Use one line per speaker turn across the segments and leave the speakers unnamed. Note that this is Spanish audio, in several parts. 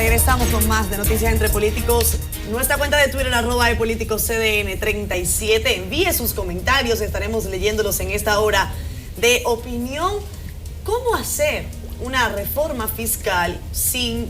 Regresamos con más de Noticias Entre Políticos. Nuestra cuenta de Twitter, @políticoscdn37. Envíe sus comentarios, estaremos leyéndolos en esta hora de opinión. ¿Cómo hacer una reforma fiscal sin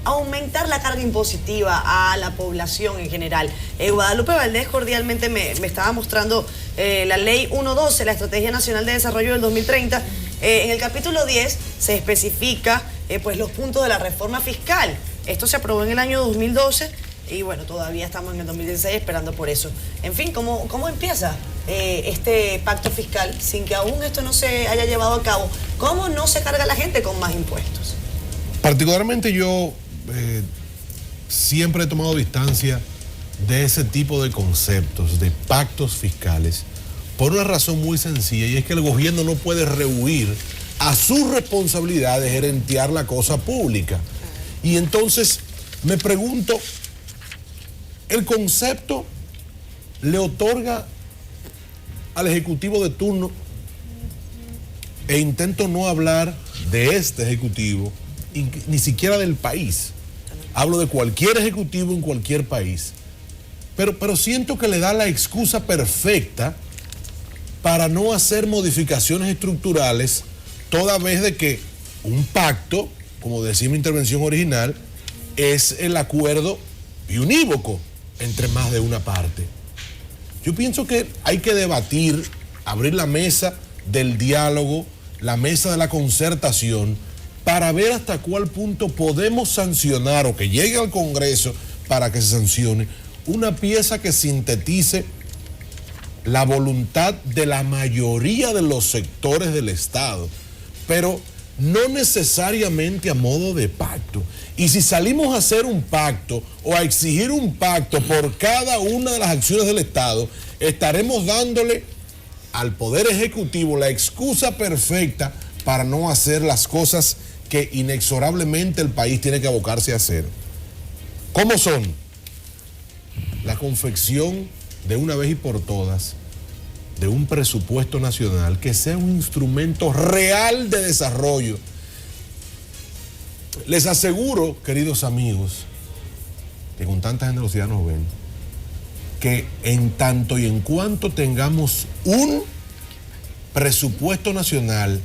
aumentar la carga impositiva a la población en general? Guadalupe Valdés cordialmente me estaba mostrando la ley 112, la Estrategia Nacional de Desarrollo del 2030. En el capítulo 10 se especifica pues los puntos de la reforma fiscal. Esto se aprobó en el año 2012 y bueno, todavía estamos en el 2016 esperando por eso. En fin, ¿cómo empieza este pacto fiscal sin que aún esto no se haya llevado a cabo? ¿Cómo no se carga la gente con más impuestos?
Particularmente yo siempre he tomado distancia de ese tipo de conceptos, de pactos fiscales, por una razón muy sencilla, y es que el gobierno no puede rehuir a su responsabilidad de gerentear la cosa pública. Y entonces me pregunto, ¿el concepto le otorga al Ejecutivo de turno, e intento no hablar de este Ejecutivo, ni siquiera del país? Hablo de cualquier Ejecutivo en cualquier país. Pero siento que le da la excusa perfecta para no hacer modificaciones estructurales, toda vez de que un pacto, como decía mi intervención original, es el acuerdo y unívoco entre más de una parte. Yo pienso que hay que debatir, abrir la mesa del diálogo, la mesa de la concertación, para ver hasta cuál punto podemos sancionar o que llegue al Congreso para que se sancione una pieza que sintetice la voluntad de la mayoría de los sectores del Estado, pero no necesariamente a modo de pacto. Y si salimos a hacer un pacto o a exigir un pacto por cada una de las acciones del Estado, estaremos dándole al Poder Ejecutivo la excusa perfecta para no hacer las cosas que inexorablemente el país tiene que abocarse a hacer. ¿Cómo son? La confección de una vez y por todas de un presupuesto nacional que sea un instrumento real de desarrollo. Les aseguro, queridos amigos, que con tanta generosidad nos ven, que en tanto y en cuanto tengamos un presupuesto nacional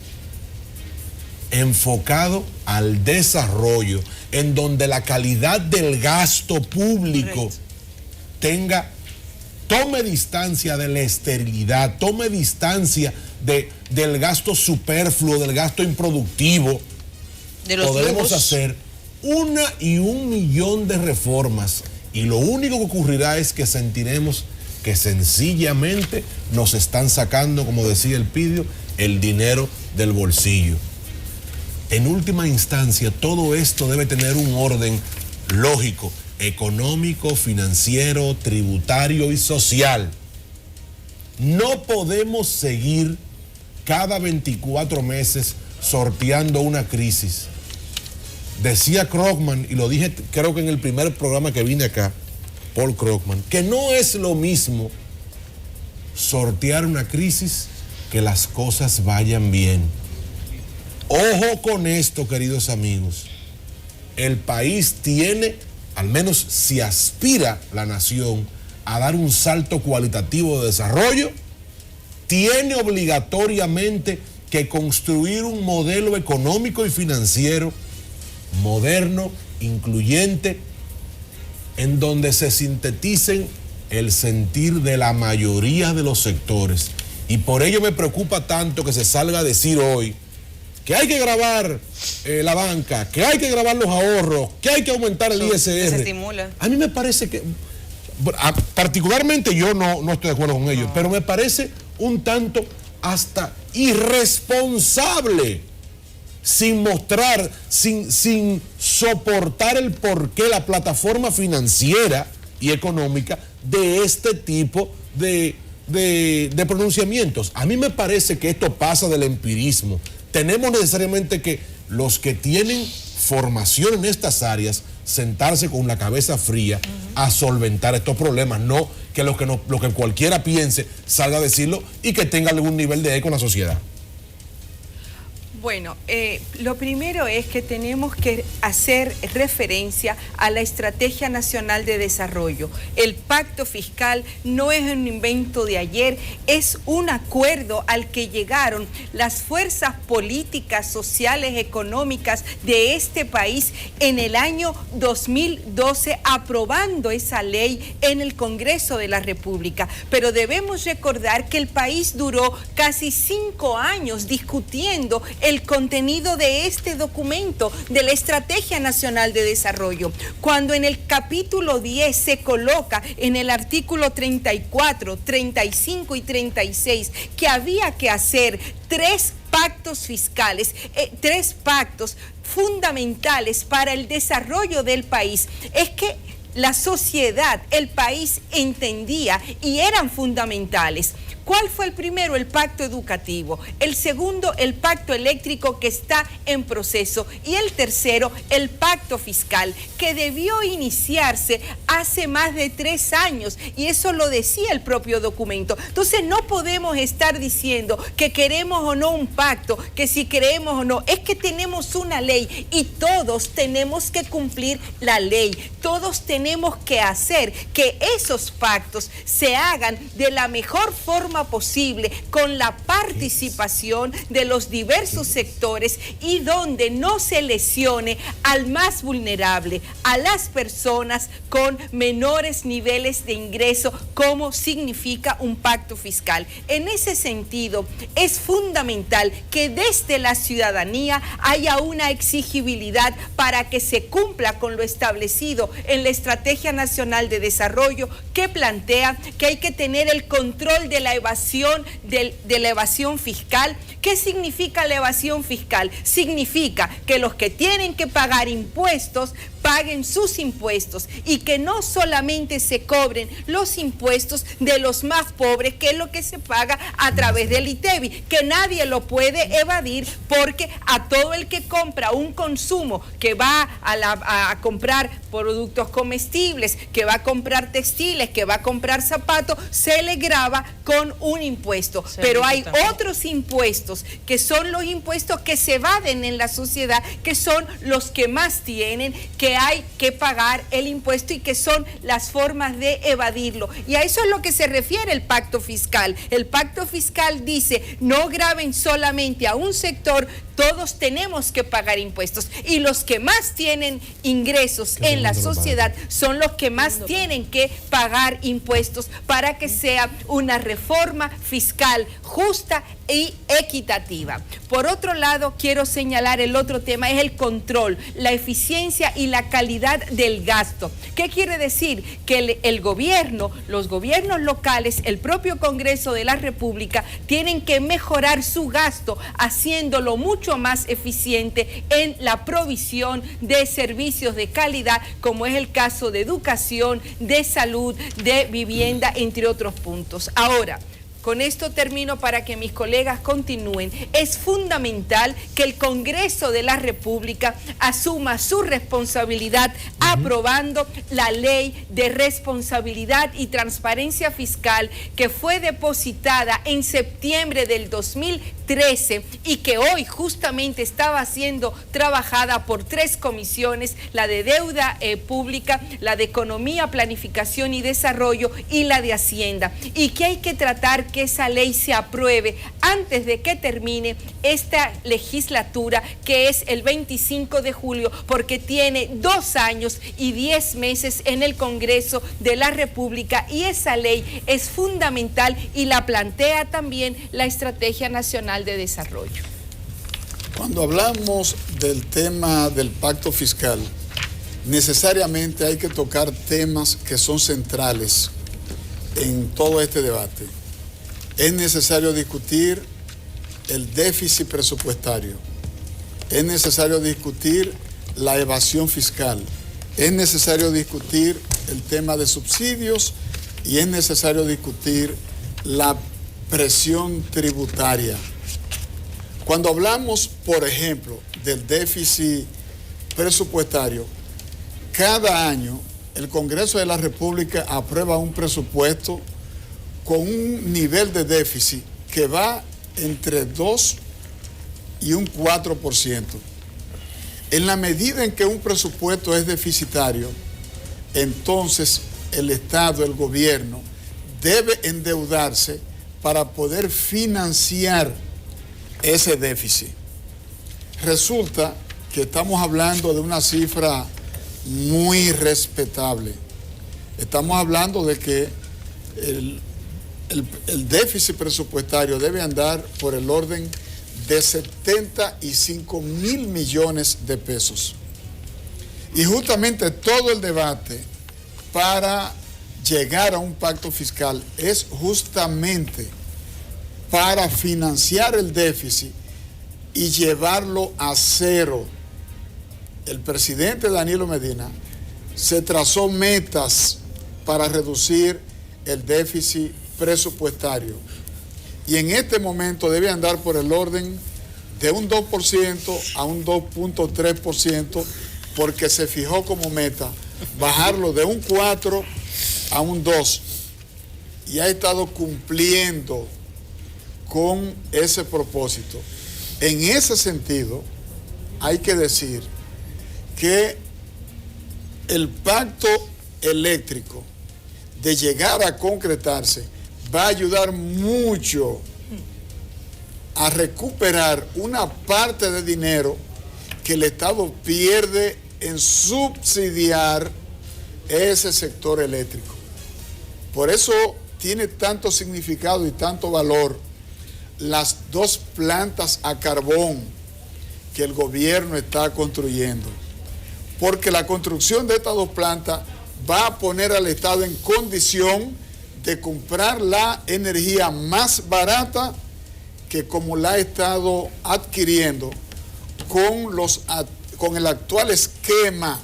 enfocado al desarrollo, en donde la calidad del gasto público tome distancia de la esterilidad, tome distancia del gasto superfluo, del gasto improductivo, podremos hacer 1 y 1 millón de reformas, y lo único que ocurrirá es que sentiremos que sencillamente nos están sacando, como decía Elpidio, el dinero del bolsillo. En última instancia, todo esto debe tener un orden lógico, económico, financiero, tributario y social. No podemos seguir cada 24 meses sorteando una crisis. Decía Krugman, y lo dije creo que en el primer programa que vine acá, Paul Krugman, que no es lo mismo sortear una crisis que las cosas vayan bien. Ojo con esto, queridos amigos. El país tiene, al menos si aspira la nación a dar un salto cualitativo de desarrollo, tiene obligatoriamente que construir un modelo económico y financiero moderno, incluyente, en donde se sinteticen el sentir de la mayoría de los sectores. Y por ello me preocupa tanto que se salga a decir hoy que hay que gravar la banca, que hay que grabar los ahorros, que hay que aumentar el ISR.
Se estimula.
A mí me parece que, particularmente yo no estoy de acuerdo con ellos, pero me parece un tanto hasta irresponsable, sin mostrar, sin soportar el porqué, la plataforma financiera y económica de este tipo de pronunciamientos. A mí me parece que esto pasa del empirismo. Tenemos necesariamente que los que tienen formación en estas áreas sentarse con la cabeza fría a solventar estos problemas, no que lo que cualquiera piense salga a decirlo y que tenga algún nivel de eco en la sociedad.
Bueno, lo primero es que tenemos que hacer referencia a la Estrategia Nacional de Desarrollo. El pacto fiscal no es un invento de ayer, es un acuerdo al que llegaron las fuerzas políticas, sociales, económicas de este país en el año 2012, aprobando esa ley en el Congreso de la República. Pero debemos recordar que el país duró casi 5 años discutiendo el contenido de este documento de la Estrategia Nacional de Desarrollo. Cuando en el capítulo 10 se coloca en el artículo 34, 35 y 36 que había que hacer 3 pactos fiscales, 3 pactos fundamentales para el desarrollo del país, es que la sociedad, el país entendía y eran fundamentales. ¿Cuál fue el primero? El pacto educativo. El segundo, el pacto eléctrico que está en proceso. Y el tercero, el pacto fiscal, que debió iniciarse hace más de 3 años. Y eso lo decía el propio documento. Entonces no podemos estar diciendo que queremos o no un pacto, que si queremos o no. Es que tenemos una ley y todos tenemos que cumplir la ley. Todos tenemos que hacer que esos pactos se hagan de la mejor forma posible, con la participación de los diversos sectores y donde no se lesione al más vulnerable, a las personas con menores niveles de ingreso, como significa un pacto fiscal. En ese sentido, es fundamental que desde la ciudadanía haya una exigibilidad para que se cumpla con lo establecido en la Estrategia Nacional de Desarrollo, que plantea que hay que tener el control de la evasión fiscal. ¿Qué significa la evasión fiscal? Significa que los que tienen que pagar impuestos paguen sus impuestos y que no solamente se cobren los impuestos de los más pobres, que es lo que se paga a través del ITEVI, que nadie lo puede evadir, porque a todo el que compra un consumo, que va a comprar productos comestibles, que va a comprar textiles, que va a comprar zapatos, se le grava con un impuesto. Pero hay otros impuestos que son los impuestos que se evaden en la sociedad, que son los que más tienen, que hay que pagar el impuesto y que son las formas de evadirlo. Y a eso es lo que se refiere el pacto fiscal. El pacto fiscal dice: no graven solamente a un sector, todos tenemos que pagar impuestos. Y los que más tienen ingresos en la sociedad son los que más tienen que pagar impuestos, para que sea una reforma fiscal justa y equitativa. Por otro lado, quiero señalar el otro tema, es el control, la eficiencia y la calidad del gasto. ¿Qué quiere decir? Que el gobierno, los gobiernos locales, el propio Congreso de la República tienen que mejorar su gasto, haciéndolo mucho más eficiente en la provisión de servicios de calidad, como es el caso de educación, de salud, de vivienda, entre otros puntos. Ahora, con esto termino para que mis colegas continúen. Es fundamental que el Congreso de la República asuma su responsabilidad aprobando la Ley de Responsabilidad y Transparencia Fiscal, que fue depositada en septiembre del 2013 y que hoy justamente estaba siendo trabajada por 3 comisiones: la de Deuda Pública, la de Economía, Planificación y Desarrollo y la de Hacienda, y que hay que tratar que esa ley se apruebe antes de que termine esta legislatura, que es el 25 de julio, porque tiene 2 años y 10 meses en el Congreso de la República, y esa ley es fundamental y la plantea también la Estrategia Nacional de Desarrollo.
Cuando hablamos del tema del pacto fiscal, necesariamente hay que tocar temas que son centrales en todo este debate. Es necesario discutir el déficit presupuestario, es necesario discutir la evasión fiscal, es necesario discutir el tema de subsidios y es necesario discutir la presión tributaria. Cuando hablamos, por ejemplo, del déficit presupuestario, cada año el Congreso de la República aprueba un presupuesto con un nivel de déficit que va entre 2 y un 4%. En la medida en que un presupuesto es deficitario, entonces el Estado, el gobierno, debe endeudarse para poder financiar ese déficit. Resulta que estamos hablando de una cifra muy respetable. Estamos hablando de que el déficit presupuestario debe andar por el orden de 75 mil millones de pesos. Y justamente todo el debate para llegar a un pacto fiscal es justamente para financiar el déficit y llevarlo a cero. El presidente Danilo Medina se trazó metas para reducir el déficit presupuestario y en este momento debe andar por el orden de un 2% a un 2.3%, porque se fijó como meta bajarlo de un 4 a un 2 y ha estado cumpliendo con ese propósito. En ese sentido, hay que decir que el pacto eléctrico, de llegar a concretarse, va a ayudar mucho a recuperar una parte de dinero que el Estado pierde en subsidiar ese sector eléctrico. Por eso tiene tanto significado y tanto valor las 2 plantas a carbón que el gobierno está construyendo, porque la construcción de estas 2 plantas va a poner al Estado en condición de comprar la energía más barata que como la ha estado adquiriendo con el actual esquema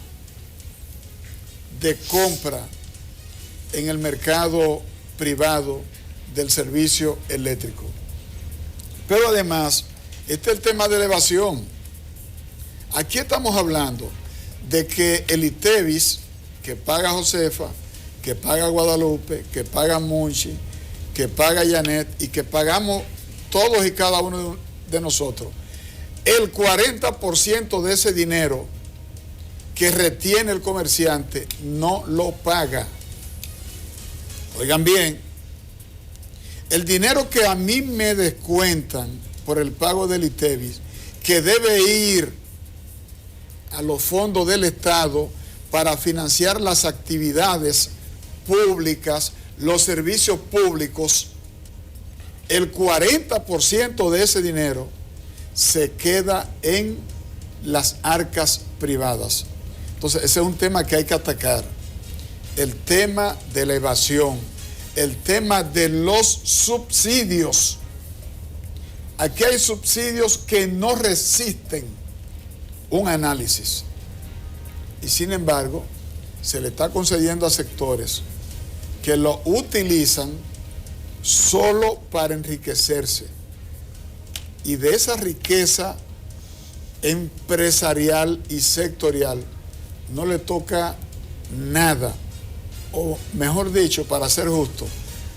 de compra en el mercado privado del servicio eléctrico. Pero además, este es el tema de elevación. Aquí estamos hablando de que el ITEVIS, que paga Josefa, que paga Guadalupe, que paga Monchi, que paga Janet y que pagamos todos y cada uno de nosotros, el 40% de ese dinero que retiene el comerciante no lo paga. Oigan bien, el dinero que a mí me descuentan por el pago del ITEVIS, que debe ir a los fondos del Estado para financiar las actividades públicas, los servicios públicos, el 40% de ese dinero se queda en las arcas privadas. Entonces, ese es un tema que hay que atacar. El tema de la evasión, el tema de los subsidios. Aquí hay subsidios que no resisten un análisis. Y sin embargo, se le está concediendo a sectores que lo utilizan solo para enriquecerse. Y de esa riqueza empresarial y sectorial no le toca nada, o mejor dicho, para ser justo,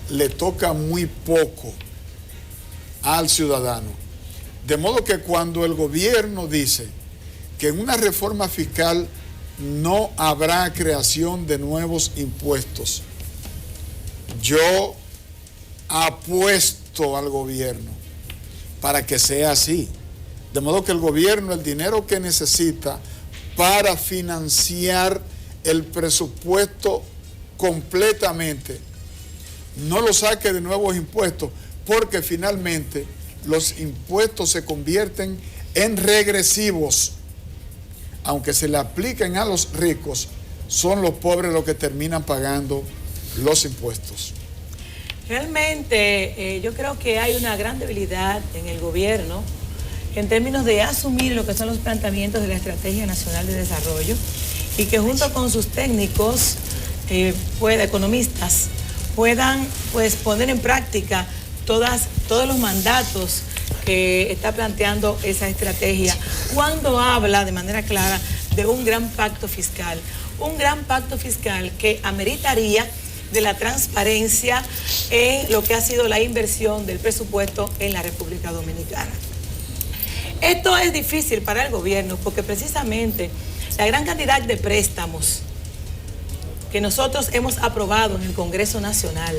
le toca muy poco al ciudadano. De modo que cuando el gobierno dice que en una reforma fiscal no habrá creación de nuevos impuestos, yo apuesto al gobierno para que sea así. De modo que el gobierno, el dinero que necesita para financiar el presupuesto completamente, no lo saque de nuevos impuestos, porque finalmente los impuestos se convierten en regresivos. Aunque se le apliquen a los ricos, son los pobres los que terminan pagando los impuestos.
Realmente yo creo que hay una gran debilidad en el gobierno en términos de asumir lo que son los planteamientos de la Estrategia Nacional de Desarrollo y que junto con sus técnicos, economistas, puedan pues poner en práctica todos los mandatos que está planteando esa estrategia cuando habla de manera clara de un gran pacto fiscal que ameritaría de la transparencia en lo que ha sido la inversión del presupuesto en la República Dominicana. Esto es difícil para el gobierno porque precisamente la gran cantidad de préstamos que nosotros hemos aprobado en el Congreso Nacional,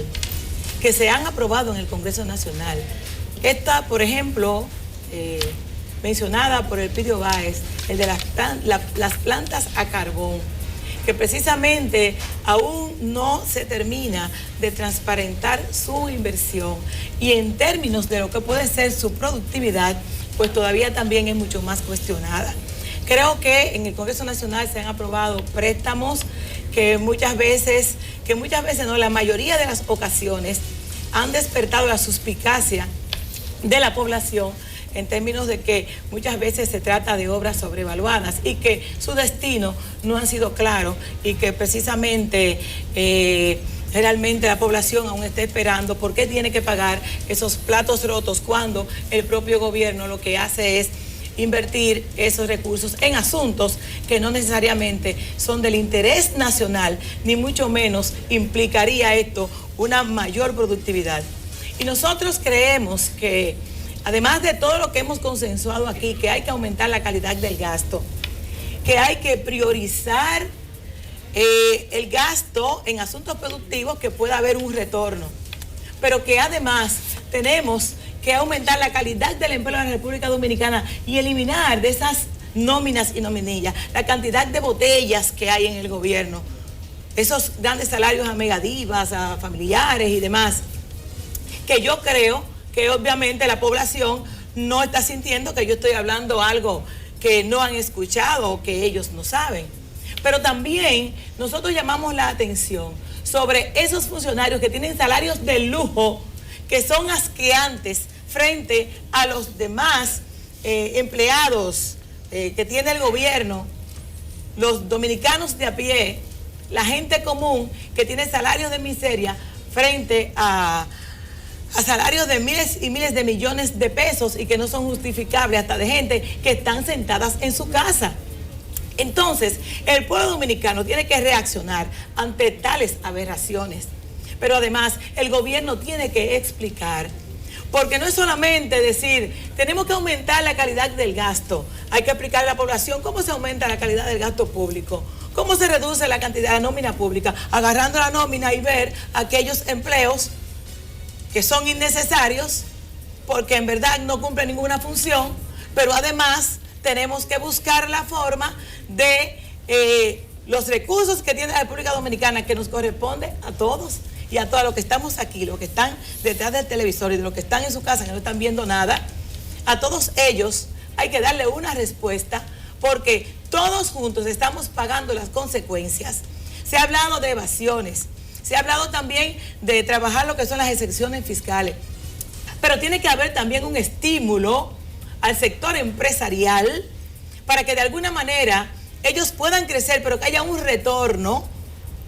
que se han aprobado en el Congreso Nacional, esta, por ejemplo, mencionada por Elpidio Báez, el de las plantas a carbón, que precisamente aún no se termina de transparentar su inversión y en términos de lo que puede ser su productividad, pues todavía también es mucho más cuestionada. Creo que en el Congreso Nacional se han aprobado préstamos que muchas veces no, la mayoría de las ocasiones han despertado la suspicacia de la población en términos de que muchas veces se trata de obras sobrevaluadas y que su destino no ha sido claro y que precisamente realmente la población aún está esperando por qué tiene que pagar esos platos rotos cuando el propio gobierno lo que hace es invertir esos recursos en asuntos que no necesariamente son del interés nacional, ni mucho menos implicaría esto una mayor productividad. Y nosotros creemos que, además de todo lo que hemos consensuado aquí, que hay que aumentar la calidad del gasto, que hay que priorizar el gasto en asuntos productivos que pueda haber un retorno, pero que además tenemos que aumentar la calidad del empleo en la República Dominicana y eliminar de esas nóminas y nominillas la cantidad de botellas que hay en el gobierno, esos grandes salarios a megadivas, a familiares y demás, que yo creo que obviamente la población no está sintiendo que yo estoy hablando algo que no han escuchado o que ellos no saben. Pero también nosotros llamamos la atención sobre esos funcionarios que tienen salarios de lujo, que son asqueantes frente a los demás empleados que tiene el gobierno, los dominicanos de a pie, la gente común que tiene salarios de miseria frente a salarios de miles y miles de millones de pesos y que no son justificables, hasta de gente que están sentadas en su casa. Entonces, el pueblo dominicano tiene que reaccionar ante tales aberraciones. Pero además, el gobierno tiene que explicar, porque no es solamente decir, tenemos que aumentar la calidad del gasto, hay que explicar a la población cómo se aumenta la calidad del gasto público, cómo se reduce la cantidad de nómina pública, agarrando la nómina y ver aquellos empleos que son innecesarios, porque en verdad no cumplen ninguna función, pero además tenemos que buscar la forma de los recursos que tiene la República Dominicana, que nos corresponde a todos y a todos los que estamos aquí, los que están detrás del televisor y de los que están en su casa que no están viendo nada, a todos ellos hay que darle una respuesta porque todos juntos estamos pagando las consecuencias. Se ha hablado de evasiones, se ha hablado también de trabajar lo que son las exenciones fiscales, pero tiene que haber también un estímulo al sector empresarial para que de alguna manera ellos puedan crecer, pero que haya un retorno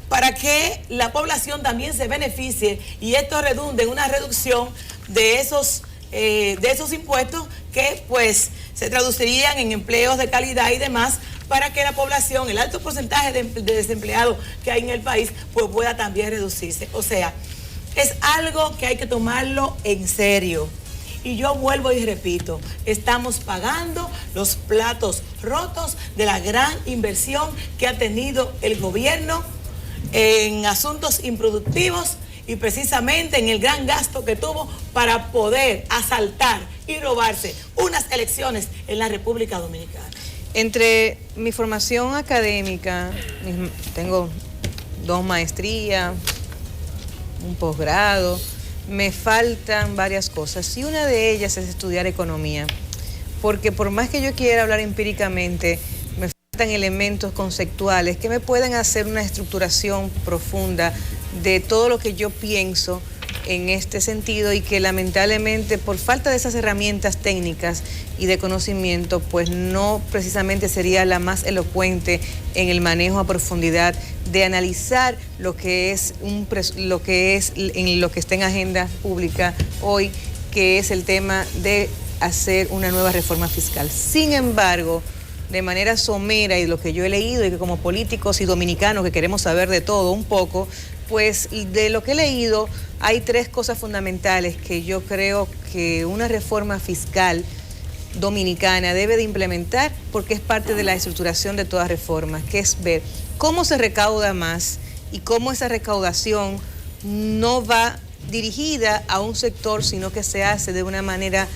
para que la población también se beneficie y esto redunde en una reducción de esos impuestos que pues se traducirían en empleos de calidad y demás para que la población, el alto porcentaje de desempleados que hay en el país, pues pueda también reducirse. O sea, es algo que hay que tomarlo en serio. Y yo vuelvo y repito, estamos pagando los platos rotos de la gran inversión que ha tenido el gobierno en asuntos improductivos y precisamente en el gran gasto que tuvo para poder asaltar y robarse unas elecciones en la República Dominicana.
Entre mi formación académica, tengo 2 maestrías, un posgrado, me faltan varias cosas y una de ellas es estudiar economía, porque por más que yo quiera hablar empíricamente, me faltan elementos conceptuales que me puedan hacer una estructuración profunda de todo lo que yo pienso en este sentido y que lamentablemente por falta de esas herramientas técnicas y de conocimiento pues no precisamente sería la más elocuente en el manejo a profundidad de analizar lo que es en lo que está en agenda pública hoy, que es el tema de hacer una nueva reforma fiscal. Sin embargo, de manera somera y lo que yo he leído y que como políticos y dominicanos que queremos saber de todo un poco, pues de lo que he leído hay 3 cosas fundamentales que yo creo que una reforma fiscal Dominicana debe de implementar, porque es parte de la estructuración de toda reforma, que es ver cómo se recauda más y cómo esa recaudación no va dirigida a un sector, sino que se hace de una manera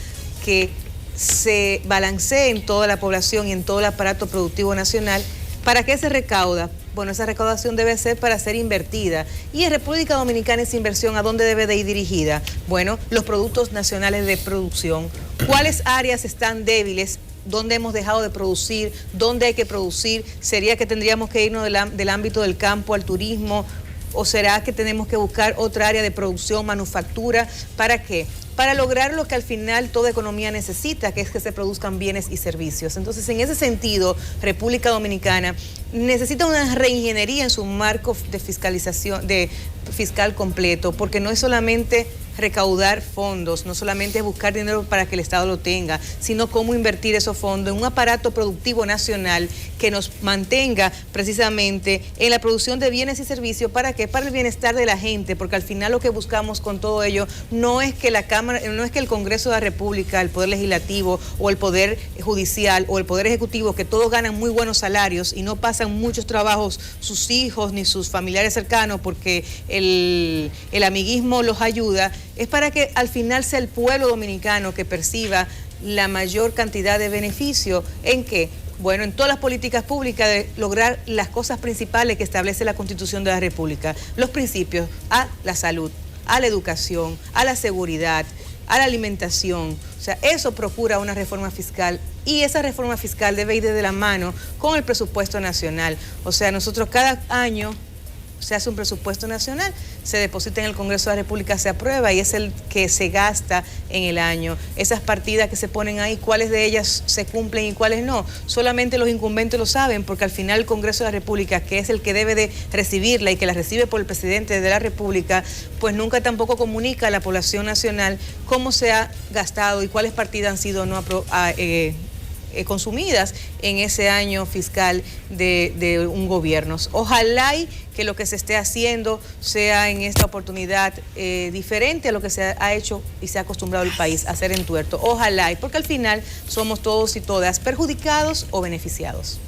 que se balancee en toda la población y en todo el aparato productivo nacional. ¿Para qué se recauda? Bueno, esa recaudación debe ser para ser invertida. Y en República Dominicana esa inversión, ¿a dónde debe de ir dirigida? Bueno, los productos nacionales de producción. ¿Cuáles áreas están débiles? ¿Dónde hemos dejado de producir? ¿Dónde hay que producir? ¿Sería que tendríamos que irnos del ámbito del campo al turismo? ¿O será que tenemos que buscar otra área de producción, manufactura? ¿Para qué? Para lograr lo que al final toda economía necesita, que es que se produzcan bienes y servicios. Entonces, en ese sentido, República Dominicana necesita una reingeniería en su marco de fiscalización, de fiscal completo, porque no es solamente recaudar fondos, no solamente es buscar dinero para que el Estado lo tenga, sino cómo invertir esos fondos en un aparato productivo nacional que nos mantenga precisamente en la producción de bienes y servicios. ¿Para qué? Para el bienestar de la gente, porque al final lo que buscamos con todo ello no es que la Cámara, no es que el Congreso de la República, el Poder Legislativo o el Poder Judicial o el Poder Ejecutivo, que todos ganan muy buenos salarios y no pasan muchos trabajos sus hijos ni sus familiares cercanos porque el amiguismo los ayuda. Es para que al final sea el pueblo dominicano que perciba la mayor cantidad de beneficio. ¿En qué? Bueno, en todas las políticas públicas de lograr las cosas principales que establece la Constitución de la República. Los principios a la salud, a la educación, a la seguridad, a la alimentación. O sea, eso procura una reforma fiscal y esa reforma fiscal debe ir de la mano con el presupuesto nacional. O sea, nosotros cada año se hace un presupuesto nacional, se deposita en el Congreso de la República, se aprueba y es el que se gasta en el año. Esas partidas que se ponen ahí, ¿cuáles de ellas se cumplen y cuáles no? Solamente los incumbentes lo saben, porque al final el Congreso de la República, que es el que debe de recibirla y que la recibe por el presidente de la República, pues nunca tampoco comunica a la población nacional cómo se ha gastado y cuáles partidas han sido no consumidas en ese año fiscal de un gobierno. Ojalá y que lo que se esté haciendo sea en esta oportunidad diferente a lo que se ha hecho y se ha acostumbrado el país a hacer en tuerto. Ojalá, y porque al final somos todos y todas perjudicados o beneficiados.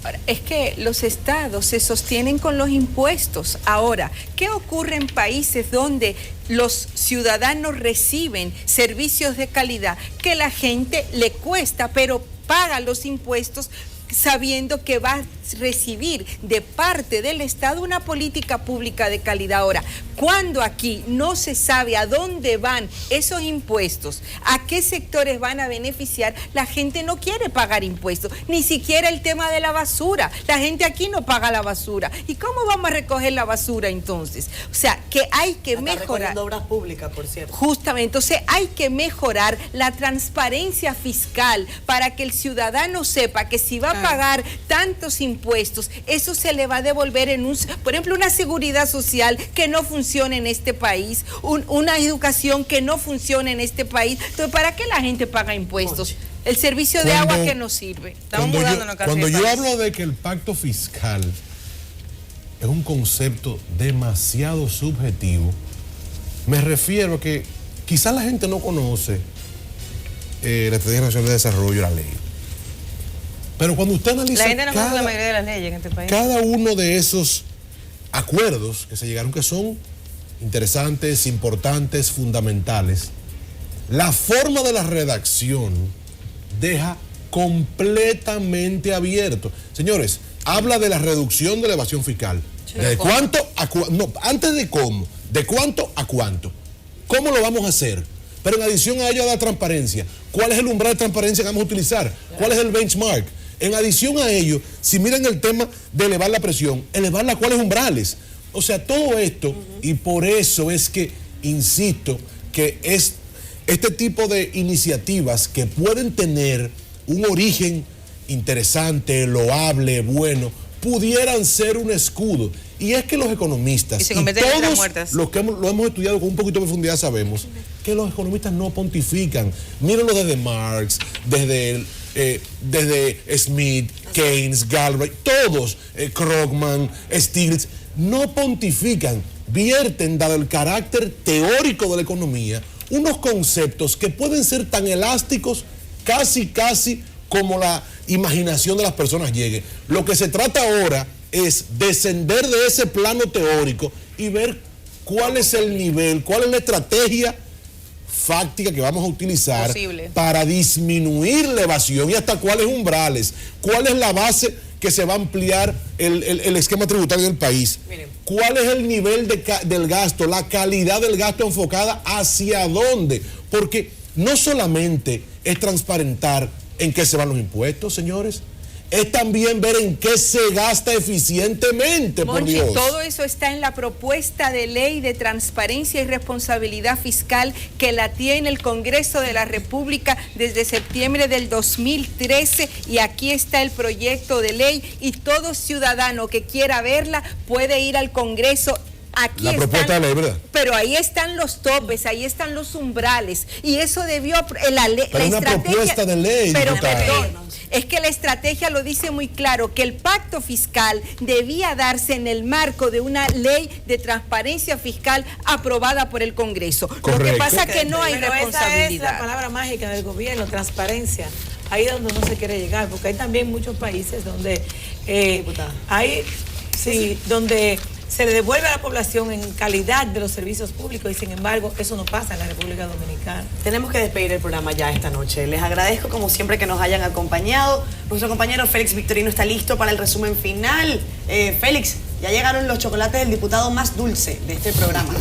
Ahora, es que los estados se sostienen con los impuestos. Ahora, ¿qué ocurre en países donde los ciudadanos reciben servicios de calidad que la gente le cuesta, pero paga los impuestos sabiendo que va a recibir de parte del Estado una política pública de calidad? Ahora, cuando aquí no se sabe a dónde van esos impuestos, a qué sectores van a beneficiar, la gente no quiere pagar impuestos, ni siquiera el tema de la basura. La gente aquí no paga la basura. ¿Y cómo vamos a recoger la basura entonces? O sea, que hay que mejorar.
Obras públicas, por cierto.
Justamente, entonces hay que mejorar la transparencia fiscal para que el ciudadano sepa que si va a pagar tantos impuestos, eso se le va a devolver en por ejemplo, una seguridad social que no funciona en este país, una educación que no funciona en este país. Entonces, ¿para qué la gente paga impuestos? El servicio de agua que nos sirve. Estamos mudándonos casi.
Cuando yo hablo de que el pacto fiscal es un concepto demasiado subjetivo, me refiero a que quizás la gente no conoce la Estrategia Nacional de Desarrollo, la ley. Pero cuando usted analiza
la gente no conoce la mayoría de las leyes en este país.
Cada uno de esos acuerdos que se llegaron, que son interesantes, importantes, fundamentales, la forma de la redacción deja completamente abierto. Señores, habla de la reducción de la evasión fiscal. Sí. ¿De cuánto a cuánto? No, antes de cómo, de cuánto a cuánto. ¿Cómo lo vamos a hacer? Pero en adición a ello, la transparencia. ¿Cuál es el umbral de transparencia que vamos a utilizar? ¿Cuál es el benchmark? En adición a ello, si miran el tema de elevar la presión, elevarla a cuáles umbrales. O sea, todo esto, y por eso es que, insisto, que es este tipo de iniciativas que pueden tener un origen interesante, loable, bueno, pudieran ser un escudo. Y es que los economistas, y todos los que lo hemos estudiado con un poquito de profundidad, sabemos que los economistas no pontifican. Mírenlo desde Marx, desde Smith, Keynes, Galbraith, todos, Krugman, Stiglitz, no pontifican, vierten, dado el carácter teórico de la economía, unos conceptos que pueden ser tan elásticos casi como la imaginación de las personas llegue. Lo que se trata ahora es descender de ese plano teórico y ver cuál es el nivel, cuál es la estrategia fáctica que vamos a utilizar para disminuir la evasión y hasta cuáles umbrales, cuál es la base que se va a ampliar el esquema tributario del país. Miren. ¿Cuál es el nivel del gasto, la calidad del gasto enfocada hacia dónde? Porque no solamente es transparentar en qué se van los impuestos, señores, es también ver en qué se gasta eficientemente, por
Monchi,
Dios.
todo eso está en la propuesta de ley de transparencia y responsabilidad fiscal que la tiene el Congreso de la República desde septiembre del 2013 y aquí está el proyecto de ley y todo ciudadano que quiera verla puede ir al Congreso. Aquí
la propuesta de ley, ¿verdad?
Pero ahí están los topes, ahí están los umbrales y eso debió la
una propuesta de ley,
pero
perdón,
es que la estrategia lo dice muy claro, que el pacto fiscal debía darse en el marco de una ley de transparencia fiscal aprobada por el Congreso.
Correcto.
Lo que pasa es que no hay
pero
responsabilidad.
Esa es la palabra mágica del gobierno, transparencia. Ahí es donde no se quiere llegar, porque hay también muchos países donde donde se le devuelve a la población en calidad de los servicios públicos y sin embargo eso no pasa en la República Dominicana.
Tenemos que despedir el programa ya esta noche. Les agradezco como siempre que nos hayan acompañado. Nuestro compañero Félix Victorino está listo para el resumen final. Félix, ya llegaron los chocolates del diputado más dulce de este programa.